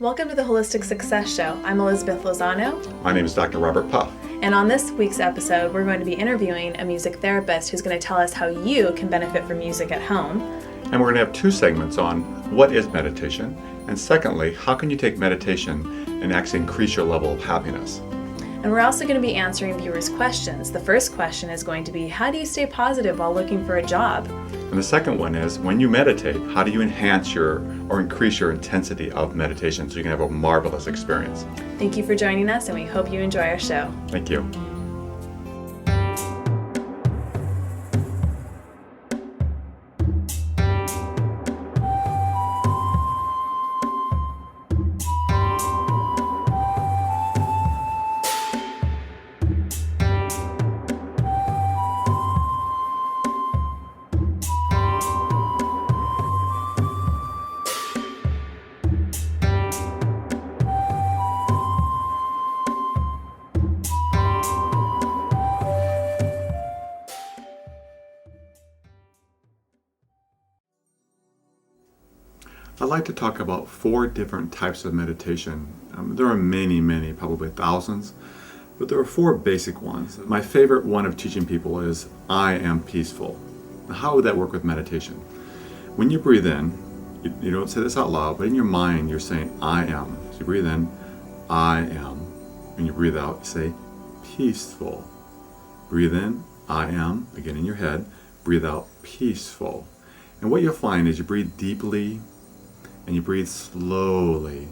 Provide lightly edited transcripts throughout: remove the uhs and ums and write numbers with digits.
Welcome to the Holistic Success Show. I'm Elizabeth Lozano. My name is Dr. Robert Puff. And on this week's episode, we're going to be interviewing a music therapist who's going to tell us how you can benefit from music at home. And we're going to have two segments on what is meditation, and secondly, how can you take meditation and actually increase your level of happiness. And we're also going to be answering viewers' questions. The first question is going to be, how do you stay positive while looking for a job? And the second one is, when you meditate, how do you enhance or increase your intensity of meditation so you can have a marvelous experience? Thank you for joining us, and we hope you enjoy our show. Thank you. I'd like to talk about 4 different types of meditation. There are many, probably thousands, but there are 4 basic ones. My favorite one of teaching people is, I am peaceful. Now, how would that work with meditation? When you breathe in, you don't say this out loud, but in your mind you're saying, I am. So you breathe in, I am. When you breathe out, you say, peaceful. Breathe in, I am, again in your head. Breathe out, peaceful. And what you'll find is you breathe deeply, and you breathe slowly,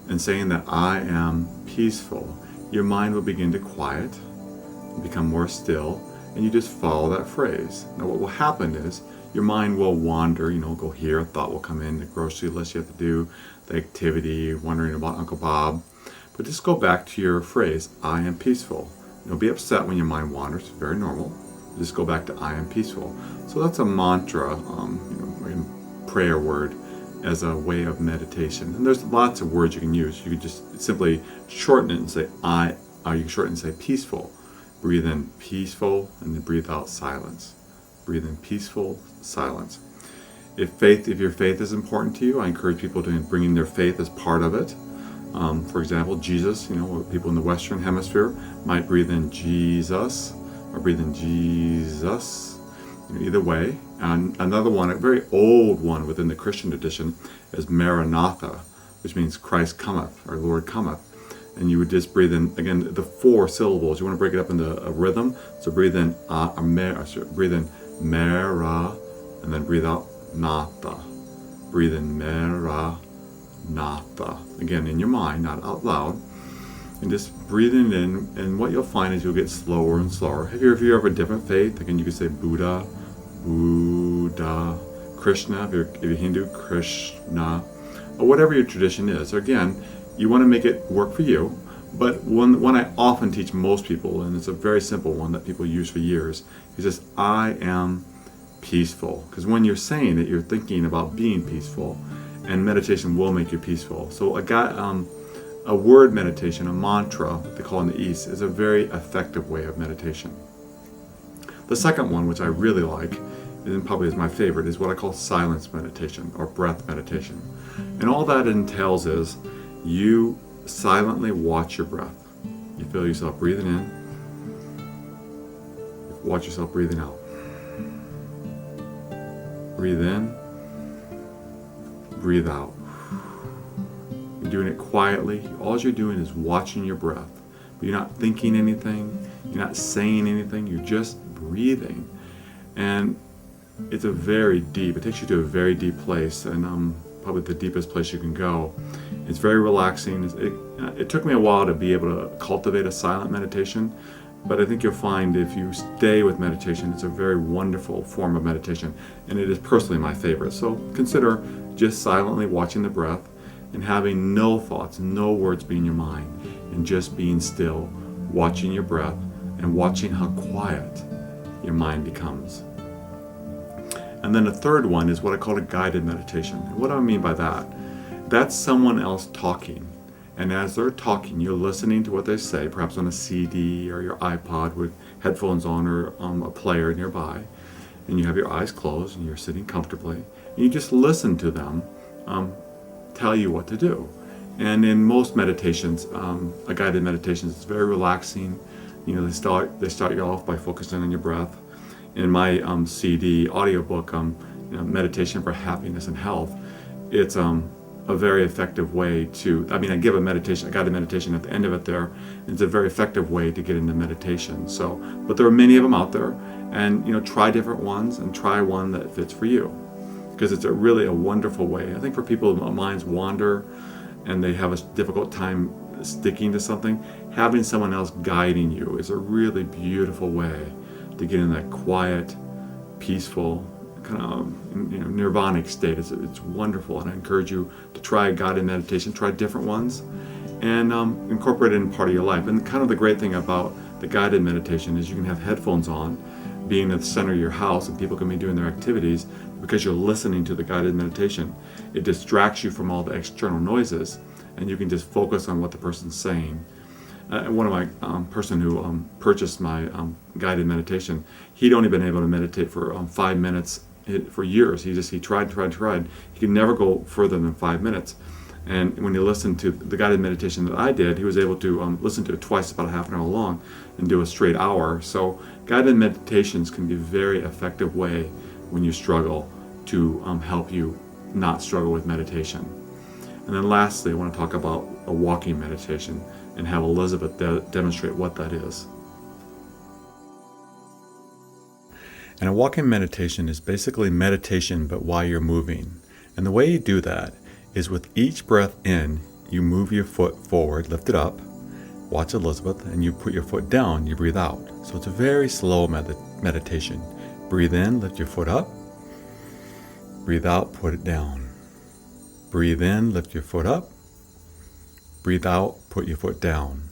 and saying that I am peaceful, your mind will begin to quiet, become more still, and you just follow that phrase. Now what will happen is your mind will wander, go here, a thought will come in, the grocery list you have to do, the activity, wondering about Uncle Bob. But just go back to your phrase, I am peaceful. Don't be upset when your mind wanders, it's very normal. Just go back to I am peaceful. So that's a mantra, prayer word, as a way of meditation. And there's lots of words you can use. You can just simply shorten it and say you can shorten it and say peaceful. Breathe in peaceful, and then breathe out silence. Breathe in peaceful, silence. If your faith is important to you, I encourage people to bring in their faith as part of it. For example, Jesus, people in the Western Hemisphere might breathe in Jesus, or breathe in Jesus. Either way. And another one, a very old one within the Christian tradition, is Maranatha, which means Christ cometh, or Lord cometh. And you would just breathe in, again, the 4 syllables. You want to break it up into a rhythm. So breathe in breathe in Mara, and then breathe out Natha. Breathe in Mara, Natha. Again, in your mind, not out loud. And just breathing in, and what you'll find is you'll get slower and slower. If you have a different faith, again, you could say Buddha, Krishna, if you're Hindu, Krishna, or whatever your tradition is. So again, you want to make it work for you, but one I often teach most people, and it's a very simple one that people use for years, is just, I am peaceful. Because when you're saying it, you're thinking about being peaceful, and meditation will make you peaceful. So a word meditation, a mantra, that they call in the East, is a very effective way of meditation. The second one, which I really like, and probably is my favorite, is what I call silence meditation, or breath meditation. And all that entails is you silently watch your breath. You feel yourself breathing in, you watch yourself breathing out. Breathe in, breathe out. You're doing it quietly. All you're doing is watching your breath. But you're not thinking anything, you're not saying anything, you're just breathing. And it takes you to a very deep place, and probably the deepest place you can go. It's very relaxing. It took me a while to be able to cultivate a silent meditation, but I think you'll find if you stay with meditation, it's a very wonderful form of meditation, and it is personally my favorite. So consider just silently watching the breath and having no thoughts, no words be in your mind, and just being still, watching your breath, and watching how quiet your mind becomes. And then the third one is what I call a guided meditation. And what do I mean by that? That's someone else talking. And as they're talking, you're listening to what they say, perhaps on a CD or your iPod with headphones on, or a player nearby. And you have your eyes closed and you're sitting comfortably. And you just listen to them tell you what to do. And in most meditations, a guided meditation is very relaxing. They start you off by focusing on your breath. In my CD audiobook, Meditation for Happiness and Health, it's a very effective way to, I give a guided meditation at the end of it there. It's a very effective way to get into meditation. So, but there are many of them out there, and try different ones and try one that fits for you, because it's really a wonderful way. I think for people whose minds wander and they have a difficult time sticking to something, having someone else guiding you is a really beautiful way to get in that quiet, peaceful, kind of nirvanic state. It's wonderful, and I encourage you to try a guided meditation, try different ones, and incorporate it in part of your life. And kind of the great thing about the guided meditation is you can have headphones on, being at the center of your house, and people can be doing their activities because you're listening to the guided meditation. It distracts you from all the external noises, and you can just focus on what the person's saying. One of my person who purchased my guided meditation, he'd only been able to meditate for 5 minutes for years. He tried. He could never go further than 5 minutes. And when he listened to the guided meditation that I did, he was able to listen to it twice, about a half an hour long, and do a straight hour. So guided meditations can be a very effective way when you struggle to help you not struggle with meditation. And then lastly, I want to talk about a walking meditation and have Elizabeth demonstrate what that is. And a walking meditation is basically meditation, but while you're moving. And the way you do that is with each breath in, you move your foot forward, lift it up, watch Elizabeth, and you put your foot down, you breathe out. So it's a very slow meditation. Breathe in, lift your foot up. Breathe out, put it down. Breathe in, lift your foot up. Breathe out, put your foot down.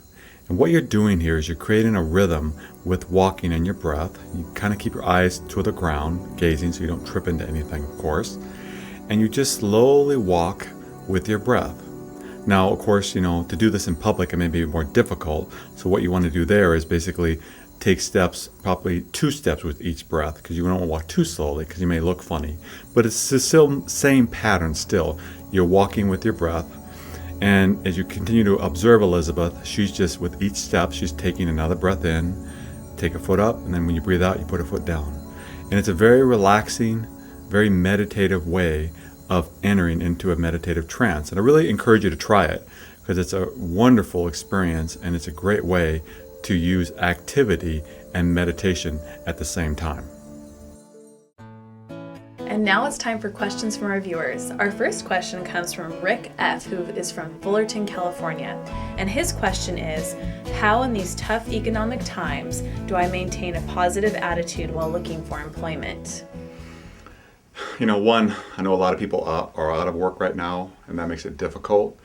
And what you're doing here is you're creating a rhythm with walking and your breath. You kind of keep your eyes to the ground, gazing, so you don't trip into anything, of course. And you just slowly walk with your breath. Now, of course, to do this in public, it may be more difficult. So what you want to do there is basically take steps, probably 2 steps with each breath, because you don't want to walk too slowly because you may look funny. But it's the still same pattern still. You're walking with your breath. And as you continue to observe Elizabeth, she's just, with each step, she's taking another breath in, take a foot up, and then when you breathe out, you put a foot down. And it's a very relaxing, very meditative way of entering into a meditative trance. And I really encourage you to try it, because it's a wonderful experience, and it's a great way to use activity and meditation at the same time. And now it's time for questions from our viewers. Our first question comes from Rick F., who is from Fullerton, California. And his question is, how in these tough economic times do I maintain a positive attitude while looking for employment? One, I know a lot of people are out of work right now, and that makes it difficult.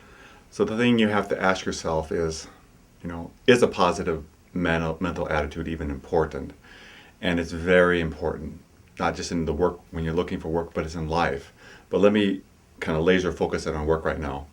So the thing you have to ask yourself is, is a positive mental attitude even important? And it's very important. Not just in the work when you're looking for work, but it's in life. But let me kind of laser focus it on work right now.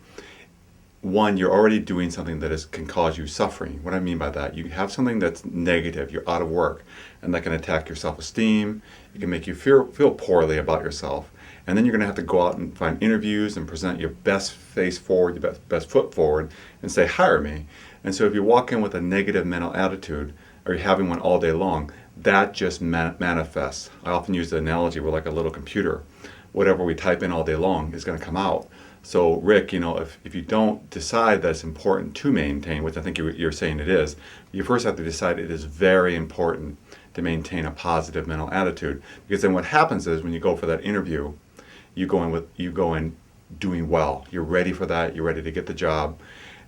One, you're already doing something that can cause you suffering. What I mean by that, you have something that's negative, you're out of work, and that can attack your self-esteem. It can make you feel poorly about yourself. And then you're going to have to go out and find interviews and present your best face forward, your best foot forward, and say, hire me. And so if you walk in with a negative mental attitude, or you're having one all day long, that just manifests. I often use the analogy, we're like a little computer. Whatever we type in all day long is going to come out. So Rick, if you don't decide that it's important to maintain, which I think you're saying it is, you first have to decide it is very important to maintain a positive mental attitude. Because then what happens is when you go for that interview, you go in doing well. You're ready for that. You're ready to get the job.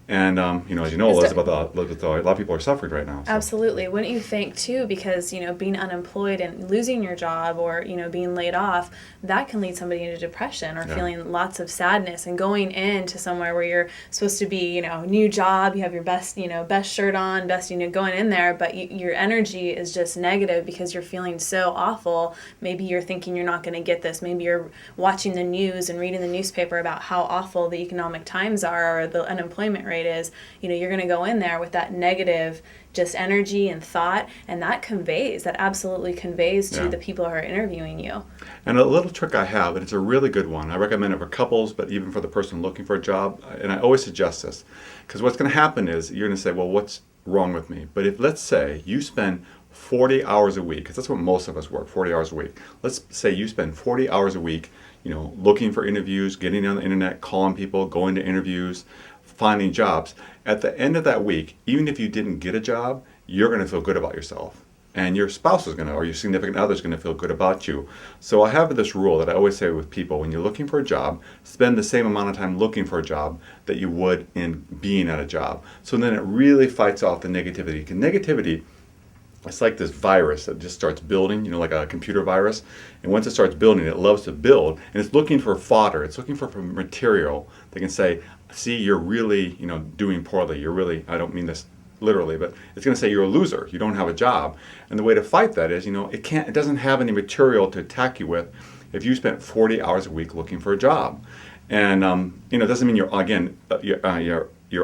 And, as you know, Elizabeth, a lot of people are suffering right now. So. Absolutely. Wouldn't you think, too, because, being unemployed and losing your job or, being laid off, that can lead somebody into depression or feeling lots of sadness, and going into somewhere where you're supposed to be, new job, you have your best, best shirt on, best, going in there, but your energy is just negative because you're feeling so awful. Maybe you're thinking you're not going to get this. Maybe you're watching the news and reading the newspaper about how awful the economic times are or the unemployment rate rate is, you're going to go in there with that negative just energy and thought, and that absolutely conveys to the people who are interviewing you. And a little trick I have, and it's a really good one. I recommend it for couples, but even for the person looking for a job. And I always suggest this, because what's going to happen is you're going to say, well, what's wrong with me? But if, let's say, you spend 40 hours a week, because that's what most of us work, 40 hours a week. Let's say you spend 40 hours a week, looking for interviews, getting on the internet, calling people, going to interviews, finding jobs. At the end of that week, even if you didn't get a job, you're going to feel good about yourself. And your spouse is going to, or your significant other is going to feel good about you. So I have this rule that I always say with people: when you're looking for a job, spend the same amount of time looking for a job that you would in being at a job. So then it really fights off the negativity. Because negativity, it's like this virus that just starts building, like a computer virus. And once it starts building, it loves to build. And it's looking for fodder. It's looking for material that can say, see, you're really, doing poorly. You're really, I don't mean this literally, but it's going to say you're a loser. You don't have a job. And the way to fight that is, it doesn't have any material to attack you with if you spent 40 hours a week looking for a job. And, it doesn't mean you're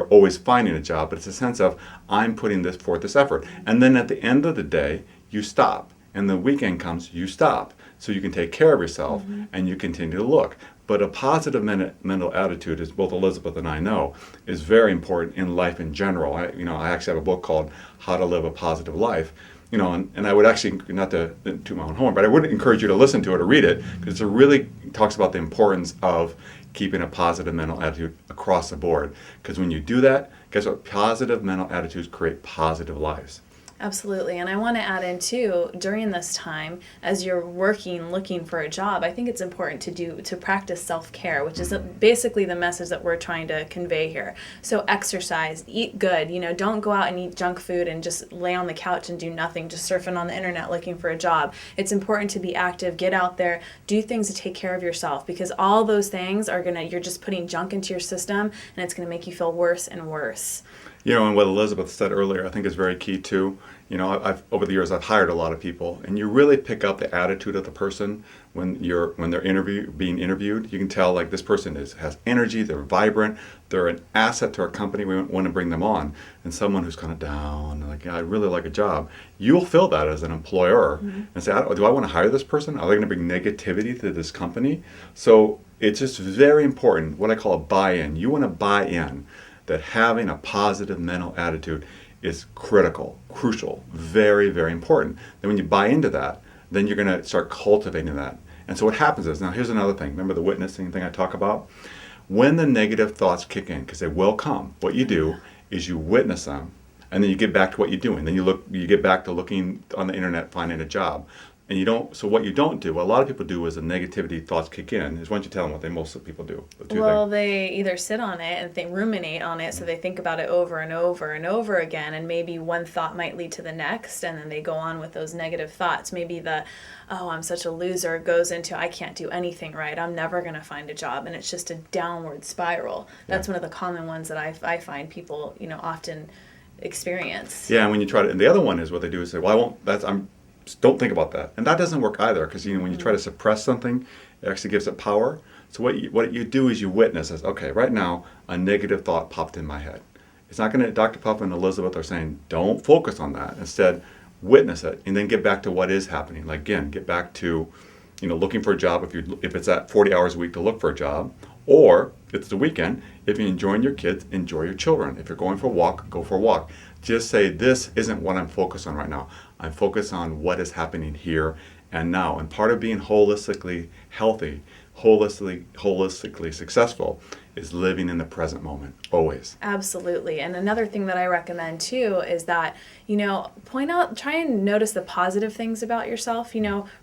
always finding a job, but it's a sense of, I'm putting forth this effort. And then at the end of the day, you stop. And the weekend comes, you stop. So you can take care of yourself and you continue to look. But a positive mental attitude, as both Elizabeth and I know, is very important in life in general. I actually have a book called How to Live a Positive Life. And I would actually, not to toot my own horn, but I would encourage you to listen to it or read it, because it really talks about the importance of keeping a positive mental attitude across the board. Because when you do that, guess what? Positive mental attitudes create positive lives. Absolutely. And I want to add in too, during this time, as you're looking for a job, I think it's important to practice self-care, which is basically the message that we're trying to convey here. So exercise, eat good, don't go out and eat junk food and just lay on the couch and do nothing, just surfing on the internet looking for a job. It's important to be active, get out there, do things to take care of yourself, because all those things you're just putting junk into your system, and it's going to make you feel worse and worse. And what Elizabeth said earlier, I think is very key too. I've over the years I've hired a lot of people, and you really pick up the attitude of the person when they're being interviewed. You can tell, like, this person has energy, they're vibrant, they're an asset to our company. We want to bring them on. And someone who's kind of down, like, I really like a job, you'll feel that as an employer and say, do I want to hire this person? Are they going to bring negativity to this company? So it's just very important, what I call a buy-in. You want to buy in that having a positive mental attitude is crucial, very, very important. Then when you buy into that, then you're going to start cultivating that. And so what happens is, now here's another thing. Remember the witnessing thing I talk about? When the negative thoughts kick in, because they will come, what you do is you witness them, and then you get back to what you're doing. Then you get back to looking on the internet, finding a job. And so what you don't do, what a lot of people do is the negativity thoughts kick in, is why don't you tell them what most people do? They either sit on it and they ruminate on it, so they think about it over and over and over again, and maybe one thought might lead to the next, and then they go on with those negative thoughts. Maybe I'm such a loser goes into, I can't do anything right, I'm never going to find a job, and it's just a downward spiral. That's one of the common ones that I find people, often experience. Yeah, and when you try to, and the other one is what they do is say, well, don't think about that. And that doesn't work either, because when you try to suppress something, it actually gives it power. So what you do is you witness as, okay, right now a negative thought popped in my head. It's not going to, Dr. Puff and Elizabeth are saying, don't focus on that. Instead, witness it, and then get back to what is happening. Like, again, get back to, looking for a job if it's at 40 hours a week to look for a job, or if it's the weekend, if you're enjoying your kids, enjoy your children. If you're going for a walk, go for a walk. Just say, this isn't what I'm focused on right now. I'm focused on what is happening here and now. And part of being holistically healthy, holistically successful, is living in the present moment, always. Absolutely. And another thing that I recommend too is that, try and notice the positive things about yourself,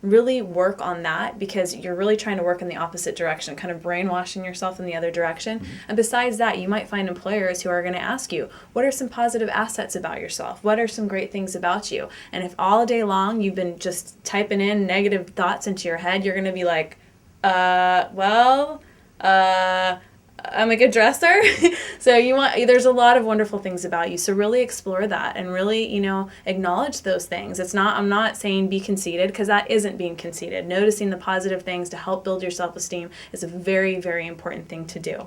really work on that, because you're really trying to work in the opposite direction, kind of brainwashing yourself in the other direction. Mm-hmm. And besides that, you might find employers who are going to ask you, what are some positive assets about yourself? What are some great things about you? And if all day long you've been just typing in negative thoughts into your head, you're going to be like, I'm a good dresser. So there's a lot of wonderful things about you. So really explore that and really, acknowledge those things. I'm not saying be conceited, because that isn't being conceited. Noticing the positive things to help build your self-esteem is a very, very important thing to do.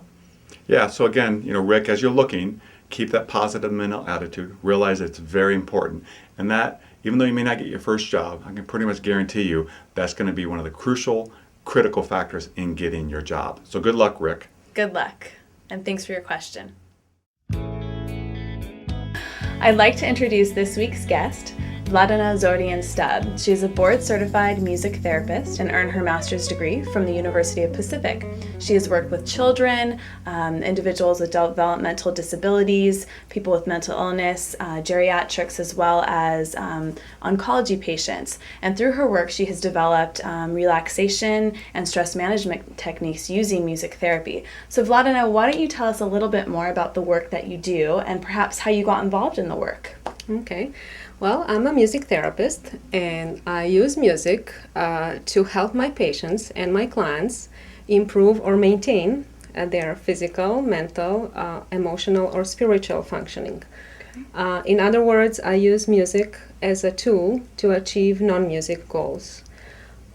Yeah, so again, Rick, as you're looking, keep that positive mental attitude. Realize it's very important. And that, even though you may not get your first job, I can pretty much guarantee you that's going to be one of the crucial, critical factors in getting your job. So good luck, Rick. Good luck. And thanks for your question. I'd like to introduce this week's guest, Vladena Zorjan-Stubb. She is a board-certified music therapist and earned her master's degree from the University of Pacific. She has worked with children, individuals with developmental disabilities, people with mental illness, geriatrics, as well as oncology patients. And through her work, she has developed relaxation and stress management techniques using music therapy. So Vladena, why don't you tell us a little bit more about the work that you do and perhaps how you got involved in the work? Okay. Well, I'm a music therapist, and I use music to help my patients and my clients improve or maintain their physical, mental, emotional, or spiritual functioning. Okay. In other words, I use music as a tool to achieve non-music goals.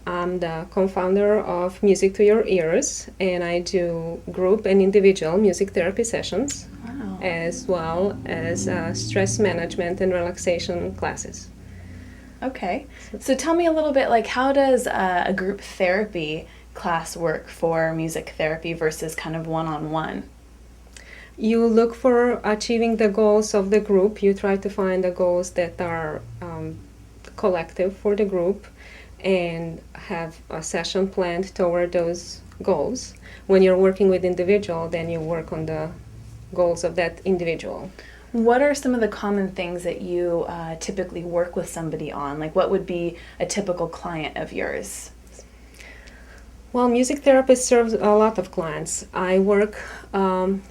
I'm the co-founder of Music to Your Ears, and I do group and individual music therapy sessions. Wow. As well as stress management and relaxation classes. Okay. So tell me a little bit, like, how does a group therapy class work for music therapy versus kind of one-on-one? You look for achieving the goals of the group. You try to find the goals that are collective for the group and have a session planned toward those goals. When you're working with individual, then you work on the goals of that individual. What are some of the common things that you typically work with somebody on? Like, what would be a typical client of yours? Well, music therapist serves a lot of clients. I work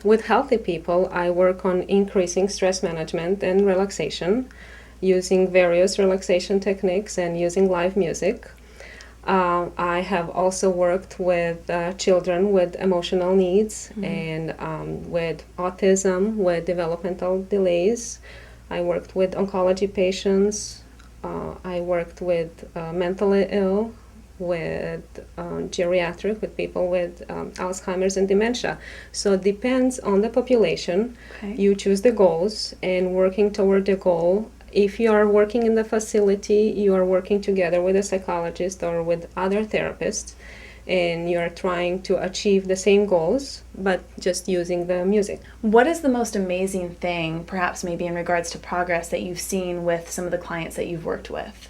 with healthy people. I work on increasing stress management and relaxation using various relaxation techniques and using live music. I have also worked with children with emotional needs and with autism, with developmental delays. I worked with oncology patients. I worked with mentally ill, with geriatric, with people with Alzheimer's and dementia. So it depends on the population. Okay. You choose the goals and working toward the goal. If you are working in the facility, you are working together with a psychologist or with other therapists, and you are trying to achieve the same goals, but just using the music. What is the most amazing thing, perhaps maybe in regards to progress, that you've seen with some of the clients that you've worked with?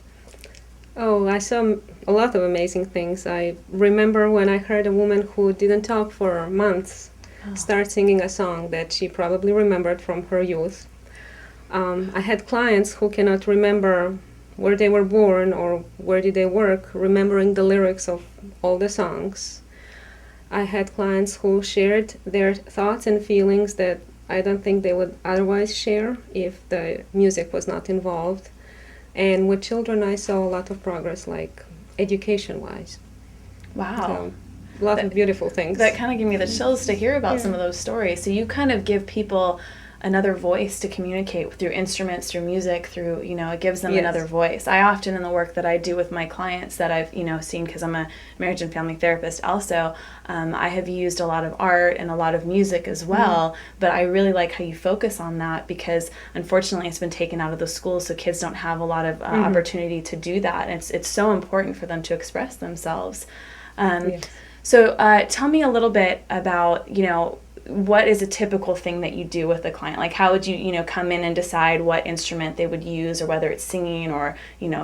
Oh, I saw a lot of amazing things. I remember when I heard a woman who didn't talk for months start singing a song that she probably remembered from her youth. I had clients who cannot remember where they were born or where did they work, remembering the lyrics of all the songs. I had clients who shared their thoughts and feelings that I don't think they would otherwise share if the music was not involved. And with children, I saw a lot of progress, like education-wise. Wow. So, a lot of beautiful things. That kind of gave me the chills to hear about some of those stories. So you kind of give people another voice to communicate through instruments, through music, through, it gives them another voice. I often, in the work that I do with my clients that I've, seen, because I'm a marriage and family therapist also, I have used a lot of art and a lot of music as well, but I really like how you focus on that because unfortunately it's been taken out of the schools, so kids don't have a lot of opportunity to do that. And it's so important for them to express themselves. So tell me a little bit about, what is a typical thing that you do with a client? Like, how would you, come in and decide what instrument they would use, or whether it's singing or,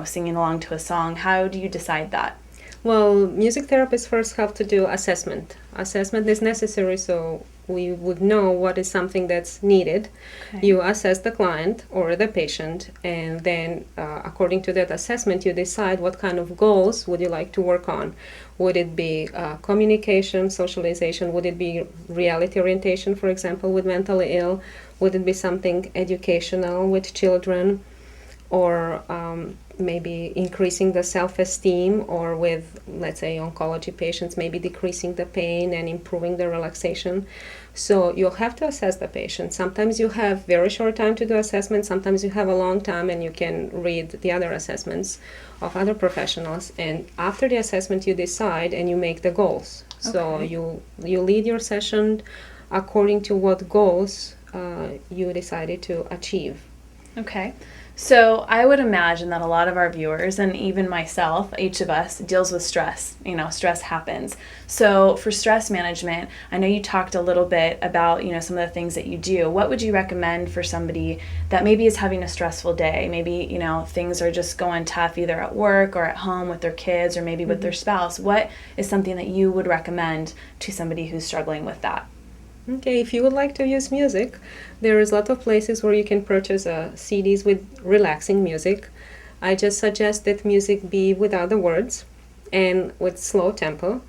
singing along to a song? How do you decide that? Well, music therapists first have to do assessment. Assessment is necessary so we would know what is something that's needed. Okay. You assess the client or the patient, and then according to that assessment, you decide what kind of goals would you like to work on. Would it be communication, socialization? Would it be reality orientation, for example, with mentally ill? Would it be something educational with children? Or maybe increasing the self-esteem, or with, let's say, oncology patients, maybe decreasing the pain and improving the relaxation. So you'll have to assess the patient. Sometimes you have very short time to do assessment, sometimes you have a long time and you can read the other assessments of other professionals. And after the assessment you decide and you make the goals. Okay. So you lead your session according to what goals you decided to achieve. Okay. So I would imagine that a lot of our viewers, and even myself, each of us, deals with stress. Stress happens. So for stress management, I know you talked a little bit about, some of the things that you do. What would you recommend for somebody that maybe is having a stressful day? Maybe, things are just going tough either at work or at home with their kids or maybe with their spouse. What is something that you would recommend to somebody who's struggling with that? Okay, if you would like to use music, there is a lot of places where you can purchase CDs with relaxing music. I just suggest that music be without the words and with slow tempo.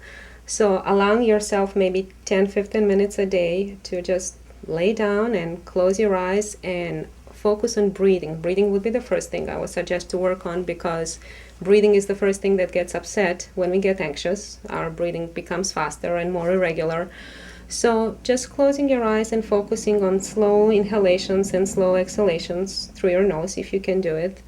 So allowing yourself maybe 10-15 minutes a day to just lay down and close your eyes and focus on breathing. Breathing would be the first thing I would suggest to work on, because breathing is the first thing that gets upset when we get anxious. Our breathing becomes faster and more irregular. So just closing your eyes and focusing on slow inhalations and slow exhalations through your nose, if you can do it,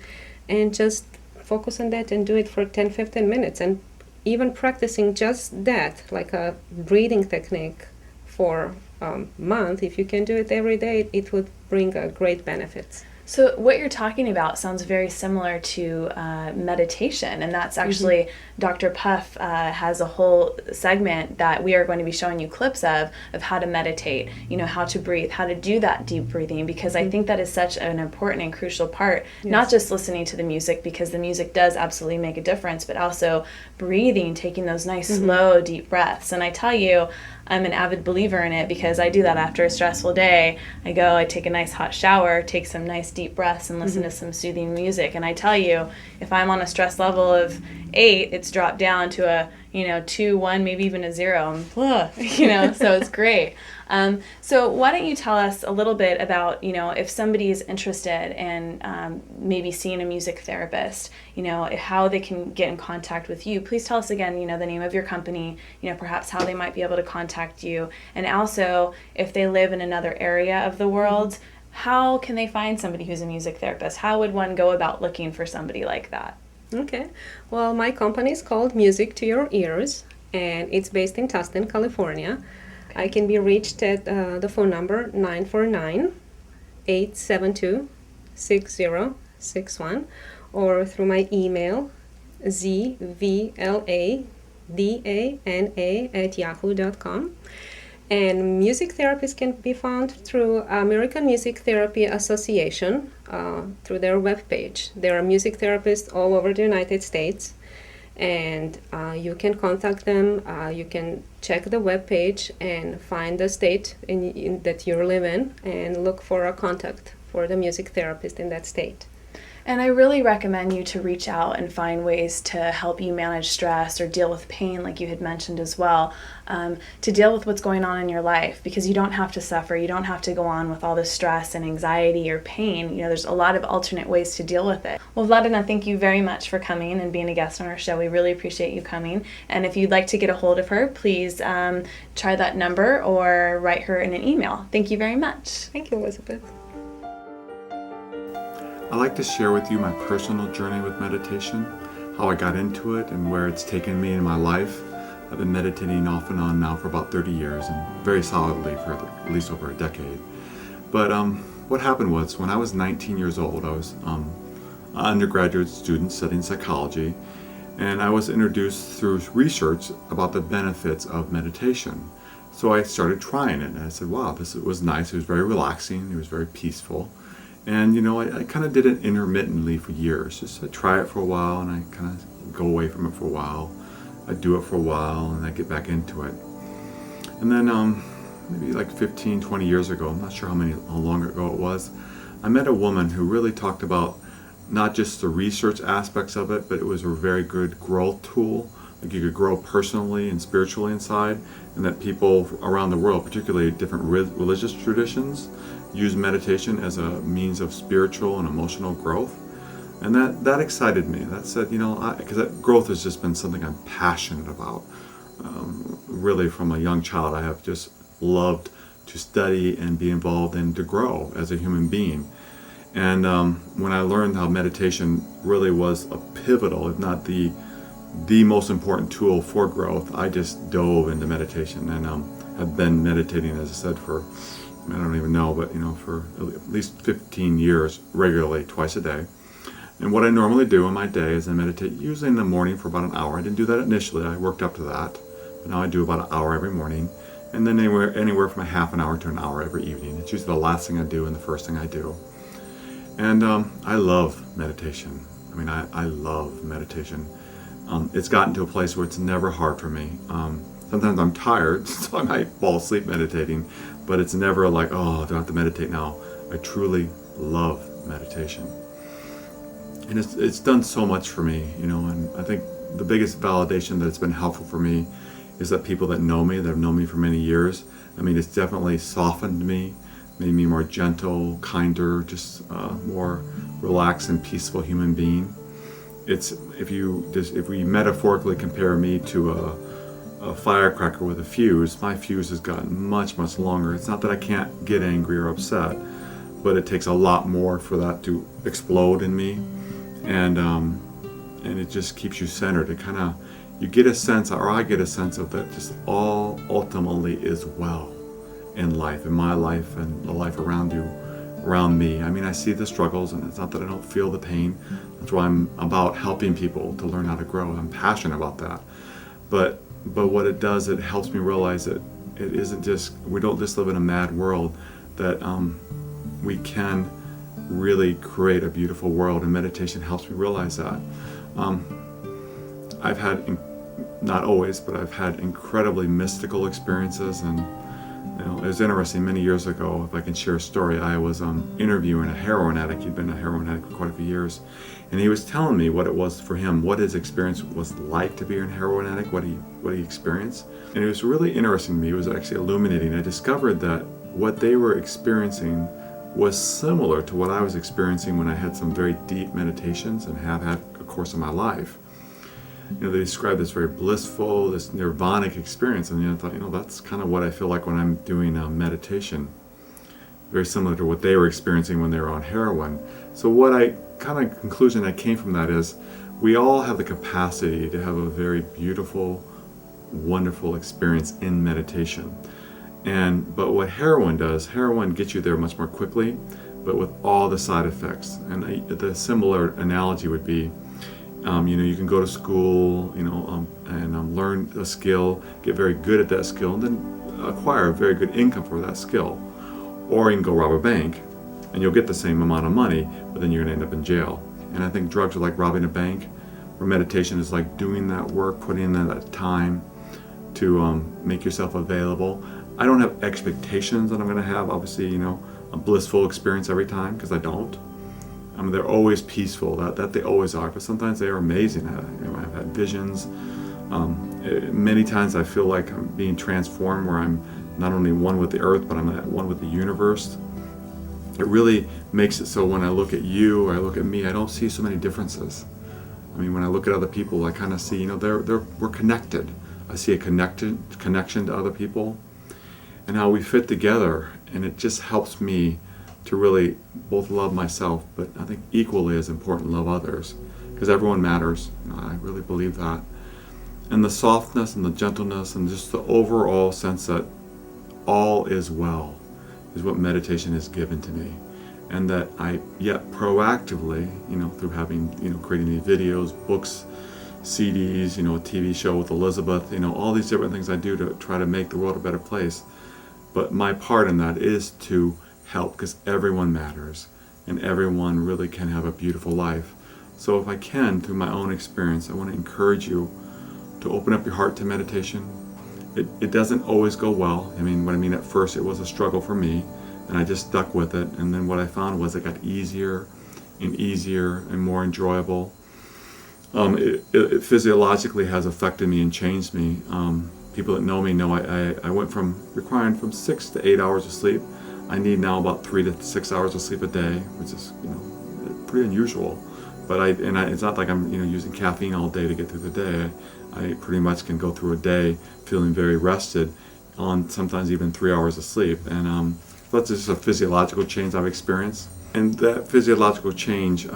and just focus on that and do it for 10-15 minutes, and even practicing just that, like a breathing technique for a month. If you can do it every day, it would bring great benefits. So what you're talking about sounds very similar to meditation, and that's actually Dr. Puff has a whole segment that we are going to be showing you clips of how to meditate, how to breathe, how to do that deep breathing, because I think that is such an important and crucial part, not just listening to the music, because the music does absolutely make a difference, but also breathing, taking those nice slow deep breaths. And I tell you, I'm an avid believer in it, because I do that after a stressful day. I take a nice hot shower, take some nice deep breaths, and listen to some soothing music. And I tell you, if I'm on a stress level of 8, it's dropped down to a 2, 1, maybe even a 0. So it's great. So why don't you tell us a little bit about, if somebody is interested in maybe seeing a music therapist, how they can get in contact with you. Please tell us again, the name of your company, perhaps how they might be able to contact you. And also, if they live in another area of the world, how can they find somebody who's a music therapist? How would one go about looking for somebody like that? Okay. Well, my company is called Music to Your Ears, and it's based in Tustin, California. I can be reached at the phone number 949-872-6061, or through my email, zvladana@yahoo.com. And music therapists can be found through American Music Therapy Association, through their webpage. There are music therapists all over the United States, and you can contact them. You can check the webpage and find the state that you live in, and look for a contact for the music therapist in that state. And I really recommend you to reach out and find ways to help you manage stress or deal with pain, like you had mentioned as well, to deal with what's going on in your life, because you don't have to suffer. You don't have to go on with all the stress and anxiety or pain. There's a lot of alternate ways to deal with it. Well, Vladena, thank you very much for coming and being a guest on our show. We really appreciate you coming. And if you'd like to get a hold of her, please try that number or write her in an email. Thank you very much. Thank you, Elizabeth. I'd like to share with you my personal journey with meditation, how I got into it and where it's taken me in my life. I've been meditating off and on now for about 30 years, and very solidly for at least over a decade. But what happened was, when I was 19 years old, I was an undergraduate student studying psychology, and I was introduced through research about the benefits of meditation. So I started trying it, and I said, wow, this was nice. It was very relaxing. It was very peaceful. And, I kind of did it intermittently for years. Just I'd try it for a while, and I kind of go away from it for a while. I'd do it for a while, and I'd get back into it. And then maybe like 15, 20 years ago, I'm not sure how long ago it was, I met a woman who really talked about not just the research aspects of it, but it was a very good growth tool. Like you could grow personally and spiritually inside, and that people around the world, particularly different religious traditions, use meditation as a means of spiritual and emotional growth. And that excited me. That said, because that growth has just been something I'm passionate about. Really from a young child, I have just loved to study and be involved and to grow as a human being. And when I learned how meditation really was a pivotal, if not the most important tool for growth, I just dove into meditation. And have been meditating, as I said, for, I don't even know, but for at least 15 years, regularly, twice a day. And what I normally do in my day is I meditate usually in the morning for about an hour. I didn't do that initially, I worked up to that, but now I do about an hour every morning, and then anywhere from a half an hour to an hour every evening. It's usually the last thing I do and the first thing I do. And I love meditation. I love meditation. It's gotten to a place where it's never hard for me. Sometimes I'm tired, so I might fall asleep meditating, but it's never like, oh, do I have to meditate now? I truly love meditation. And it's done so much for me, and I think the biggest validation that it's been helpful for me is that people that know me, that have known me for many years, it's definitely softened me, made me more gentle, kinder, just more relaxed and peaceful human being. It's if we metaphorically compare me to a firecracker with a fuse, my fuse has gotten much, much longer. It's not that I can't get angry or upset, but it takes a lot more for that to explode in me, and it just keeps you centered. It kind of, you get a sense, or I get a sense of that just all ultimately is well in life, in my life and the life around me. I see the struggles, and it's not that I don't feel the pain. That's why I'm about helping people to learn how to grow. I'm passionate about that. But what it does, it helps me realize that it isn't just, we don't just live in a mad world, that we can really create a beautiful world, and meditation helps me realize that. I've had, not always, but I've had incredibly mystical experiences, and it was interesting. Many years ago, if I can share a story, I was interviewing a heroin addict. He'd been a heroin addict for quite a few years, and he was telling me what it was for him, what his experience was like to be a heroin addict, what he experienced. And it was really interesting to me. It was actually illuminating. I discovered that what they were experiencing was similar to what I was experiencing when I had some very deep meditations and have had a course of my life. They describe this very blissful, this nirvanic experience, and I thought, that's kind of what I feel like when I'm doing meditation. Very similar to what they were experiencing when they were on heroin. So conclusion I came from that is, we all have the capacity to have a very beautiful, wonderful experience in meditation. But what heroin does, heroin gets you there much more quickly, but with all the side effects. And the similar analogy would be, you can go to school, and learn a skill, get very good at that skill, and then acquire a very good income for that skill. Or you can go rob a bank, and you'll get the same amount of money, but then you're going to end up in jail. And I think drugs are like robbing a bank, where meditation is like doing that work, putting in that time to make yourself available. I don't have expectations that I'm going to have, obviously, a blissful experience every time, because I don't. They're always peaceful, that they always are, but sometimes they are amazing. I've had visions. Many times I feel like I'm being transformed, where I'm not only one with the earth, but I'm at one with the universe. It really makes it so when I look at you, or I look at me, I don't see so many differences. When I look at other people, I kind of see, we're connected. I see a connection to other people, and how we fit together, and it just helps me to really both love myself, but I think equally as important, love others, because everyone matters. I really believe that. And the softness and the gentleness and just the overall sense that all is well is what meditation has given to me. And that I yet proactively, through having, creating these videos, books, CDs, a TV show with Elizabeth, all these different things I do to try to make the world a better place. But my part in that is to help, because everyone matters and everyone really can have a beautiful life. So if I can, through my own experience, I want to encourage you to open up your heart to meditation. It doesn't always go well. At first it was a struggle for me, and I just stuck with it, and then what I found was it got easier and easier and more enjoyable. It physiologically has affected me and changed me. People that know me know I went from requiring from 6 to 8 hours of sleep. I need now about 3 to 6 hours of sleep a day, which is pretty unusual. But it's not like I'm using caffeine all day to get through the day. I pretty much can go through a day feeling very rested on sometimes even 3 hours of sleep. And that's just a physiological change I've experienced. And that physiological change,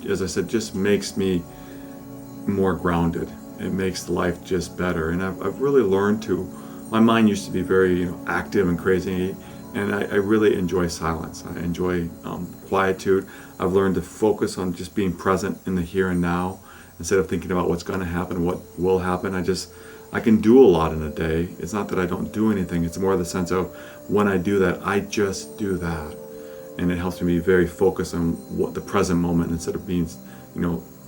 as I said, just makes me more grounded. It makes life just better. And I've really learned to My mind used to be very active and crazy, and I really enjoy silence. I enjoy quietude. I've learned to focus on just being present in the here and now instead of thinking about what's going to happen, what will happen. I can do a lot in a day. It's not that I don't do anything. It's more the sense of when I do that, I just do that. And it helps me be very focused on what the present moment instead of being,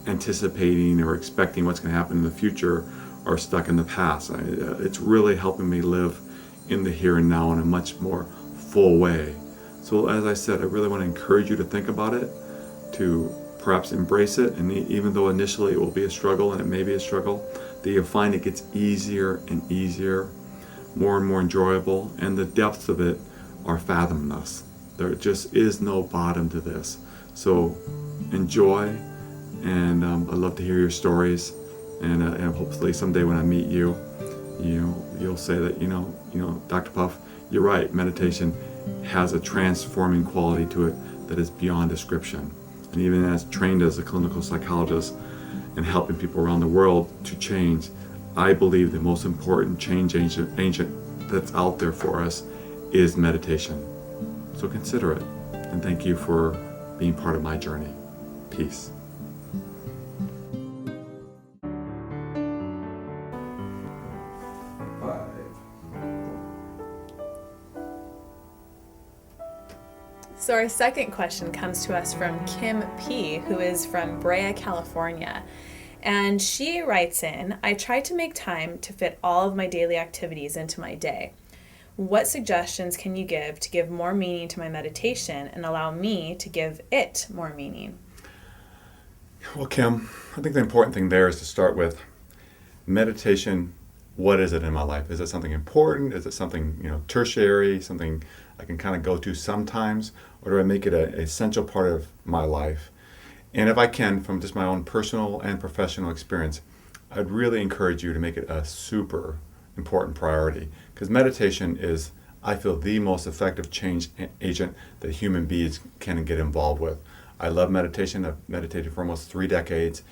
anticipating or expecting what's going to happen in the future or stuck in the past. It's really helping me live in the here and now in a much more full way. So as I said, I really want to encourage you to think about it, to perhaps embrace it, and even though initially it will be a struggle, and it may be a struggle, that you'll find it gets easier and easier, more and more enjoyable, and the depths of it are fathomless. There just is no bottom to this. So enjoy, and I'd love to hear your stories, and hopefully someday when I meet you, you'll say that Dr. Puff, you're right. Meditation has a transforming quality to it that is beyond description. And even as trained as a clinical psychologist and helping people around the world to change, I believe the most important change agent that's out there for us is meditation. So consider it, and thank you for being part of my journey. Peace. So our second question comes to us from Kim P., who is from Brea, California. And she writes in, I try to make time to fit all of my daily activities into my day. What suggestions can you give to give more meaning to my meditation and allow me to give it more meaning? Well, Kim, I think the important thing there is to start with meditation. What is it in my life? Is it something important? Is it something, tertiary, something I can kind of go to sometimes? Or do I make it an essential part of my life? And if I can, from just my own personal and professional experience, I'd really encourage you to make it a super important priority. Because meditation is, I feel, the most effective change agent that human beings can get involved with. I love meditation. I've meditated for almost 3 decades.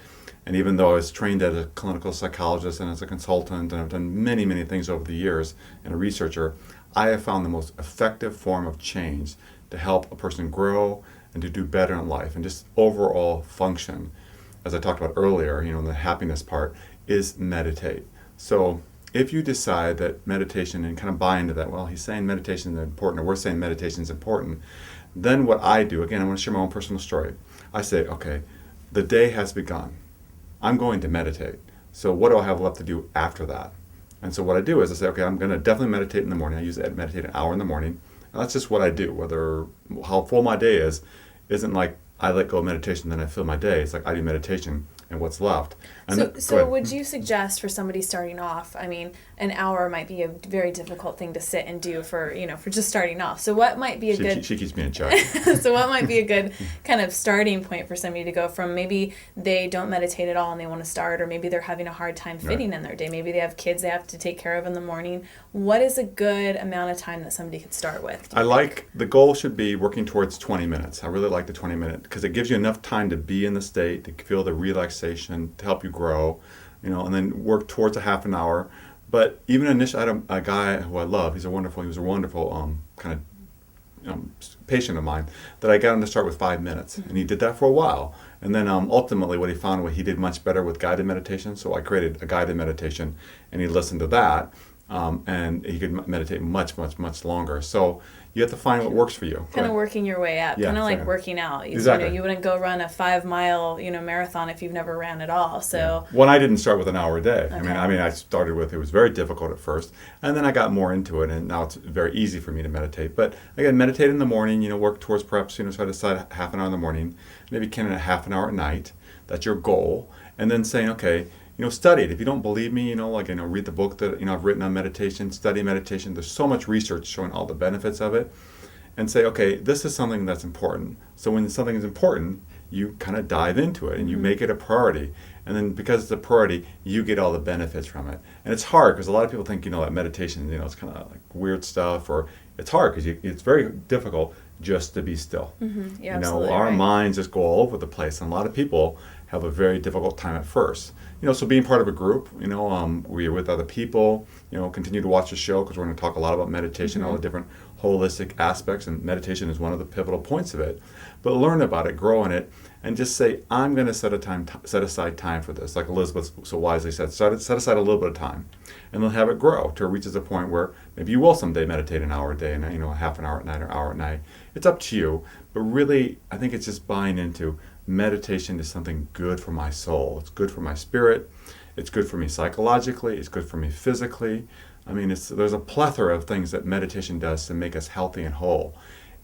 And even though I was trained as a clinical psychologist and as a consultant, and I've done many, many things over the years, and a researcher, I have found the most effective form of change to help a person grow and to do better in life and just overall function, as I talked about earlier, the happiness part, is meditate. So if you decide that meditation and kind of buy into that, well, he's saying meditation is important, or we're saying meditation is important, then what I do, again, I want to share my own personal story. I say, okay, the day has begun. I'm going to meditate. So what do I have left to do after that? And so what I do is I say, okay, I'm going to definitely meditate in the morning. I usually meditate an hour in the morning. And that's just what I do. Whether how full my day isn't like I let go of meditation, then I fill my day. It's like I do meditation and what's left. And so would you suggest for somebody starting off, an hour might be a very difficult thing to sit and do for just starting off. So what might be She keeps me in check. So what might be a good kind of starting point for somebody to go from? Maybe they don't meditate at all and they want to start, or maybe they're having a hard time fitting in their day. Maybe they have kids they have to take care of in the morning. What is a good amount of time that somebody could start with? The goal should be working towards 20 minutes. I really like the 20 minute because it gives you enough time to be in the state, to feel the relaxation, to help you grow, and then work towards a half an hour. But even initially, I had a guy who I love. He was a wonderful kind of patient of mine that I got him to start with 5 minutes, and he did that for a while. And then ultimately, what he found was he did much better with guided meditation. So I created a guided meditation, and he listened to that, and he could meditate much, much, much longer. So you have to find what works for you. Kind of working your way up, kind of like working out. Exactly. You wouldn't go run a 5-mile, marathon if you've never ran at all. So Well, I didn't start with an hour a day. Okay. I started with, it was very difficult at first, and then I got more into it, and now it's very easy for me to meditate. But again, meditate in the morning. Work towards perhaps try to decide half an hour in the morning, maybe half an hour at night. That's your goal, and then saying, okay. Study it. If you don't believe me, read the book that, I've written on meditation, study meditation. There's so much research showing all the benefits of it. And say, okay, this is something that's important. So when something is important, you kind of dive into it and you make it a priority. And then because it's a priority, you get all the benefits from it. And it's hard because a lot of people think, that meditation, it's kind of like weird stuff, or it's hard because it's very difficult just to be still. Mm-hmm. You're You know, absolutely our right. minds just go all over the place, and a lot of people have a very difficult time at first. You know, so being part of a group, you know, where you're with other people, you know, continue to watch the show because we're going to talk a lot about meditation, all the different holistic aspects, and meditation is one of the pivotal points of it. But learn about it, grow in it, and just say, I'm going to set aside time for this. Like Elizabeth so wisely said, set aside a little bit of time, and then have it grow till it reaches a point where maybe you will someday meditate an hour a day, and you know, half an hour at night or hour at night. It's up to you. But really, I think it's just buying into meditation is something good for my soul. It's good for my spirit. It's good for me psychologically. It's good for me physically. I mean, there's a plethora of things that meditation does to make us healthy and whole.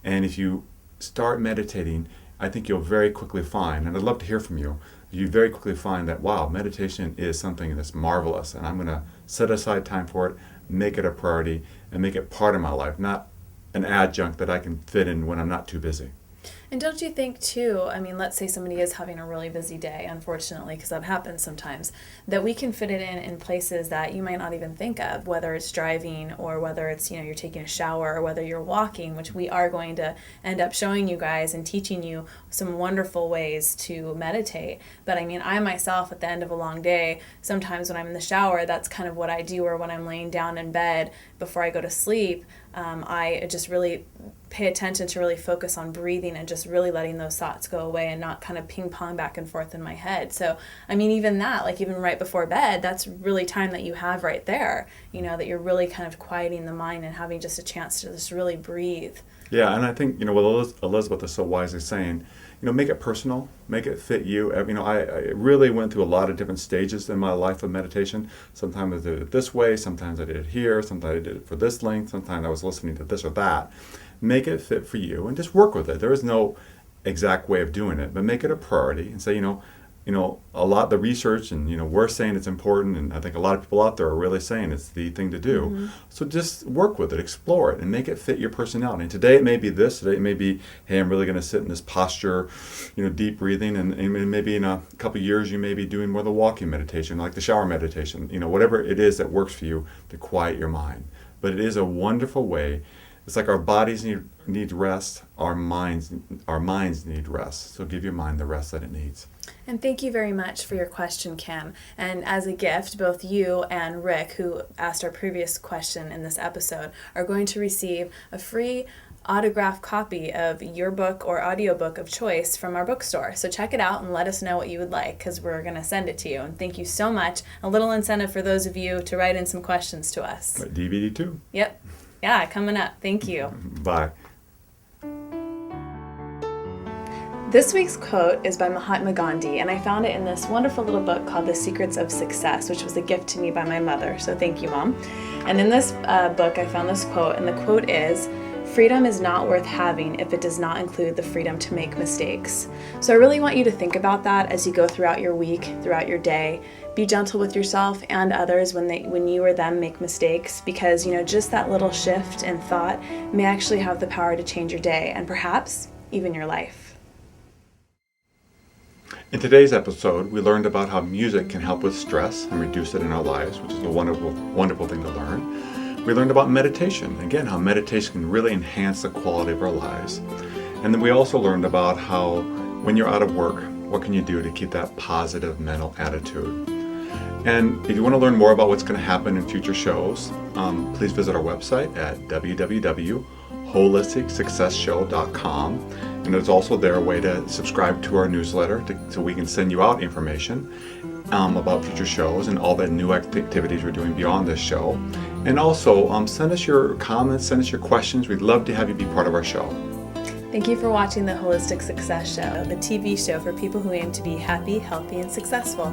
And if you start meditating, I think you'll very quickly find, and I'd love to hear from you, you very quickly find that, wow, meditation is something that's marvelous, and I'm going to set aside time for it, make it a priority, and make it part of my life, not an adjunct that I can fit in when I'm not too busy. And don't you think, too, I mean, let's say somebody is having a really busy day, unfortunately, because that happens sometimes, that we can fit it in places that you might not even think of, whether it's driving or whether it's, you know, you're taking a shower or whether you're walking, which we are going to end up showing you guys and teaching you some wonderful ways to meditate. But I mean, I myself, at the end of a long day, sometimes when I'm in the shower, that's kind of what I do, or when I'm laying down in bed before I go to sleep, I just really pay attention to really focus on breathing and just really letting those thoughts go away and not kind of ping pong back and forth in my head. So, I mean, even that, like even right before bed, that's really time that you have right there, you know, that you're really kind of quieting the mind and having just a chance to just really breathe. Yeah, and I think, you know, what Elizabeth is so wisely saying, you know, make it personal, make it fit you. You know, I really went through a lot of different stages in my life of meditation. Sometimes I did it this way, sometimes I did it here, sometimes I did it for this length, sometimes I was listening to this or that. Make it fit for you and just work with it. There is no exact way of doing it, but make it a priority and say, you know, a lot the research and, you know, we're saying it's important, and I think a lot of people out there are really saying it's the thing to do. Mm-hmm. So just work with it, explore it, and make it fit your personality. And today it may be this, today it may be, hey, I'm really going to sit in this posture, you know, deep breathing, and maybe in a couple of years you may be doing more of the walking meditation, like the shower meditation, you know, whatever it is that works for you to quiet your mind. But it is a wonderful way. It's like our bodies need rest, our minds need rest. So give your mind the rest that it needs. And thank you very much for your question, Kim. And as a gift, both you and Rick, who asked our previous question in this episode, are going to receive a free autographed copy of your book or audiobook of choice from our bookstore. So check it out and let us know what you would like, because we're going to send it to you. And thank you so much. A little incentive for those of you to write in some questions to us. DVD too. Yep. Yeah, coming up. Thank you. Bye. This week's quote is by Mahatma Gandhi, and I found it in this wonderful little book called The Secrets of Success, which was a gift to me by my mother. So thank you, Mom. And in this book, I found this quote, and the quote is, "Freedom is not worth having if it does not include the freedom to make mistakes." So I really want you to think about that as you go throughout your week, throughout your day. Be gentle with yourself and others when you or them make mistakes, because, you know, just that little shift in thought may actually have the power to change your day and perhaps even your life. In today's episode, we learned about how music can help with stress and reduce it in our lives, which is a wonderful, wonderful thing to learn. We learned about meditation, again, how meditation can really enhance the quality of our lives. And then we also learned about how when you're out of work, what can you do to keep that positive mental attitude? And if you want to learn more about what's going to happen in future shows, please visit our website at www.holisticsuccessshow.com. And there's also there a way to subscribe to our newsletter so we can send you out information about future shows and all the new activities we're doing beyond this show. And also send us your comments, send us your questions. We'd love to have you be part of our show. Thank you for watching the Holistic Success Show, the TV show for people who aim to be happy, healthy, and successful.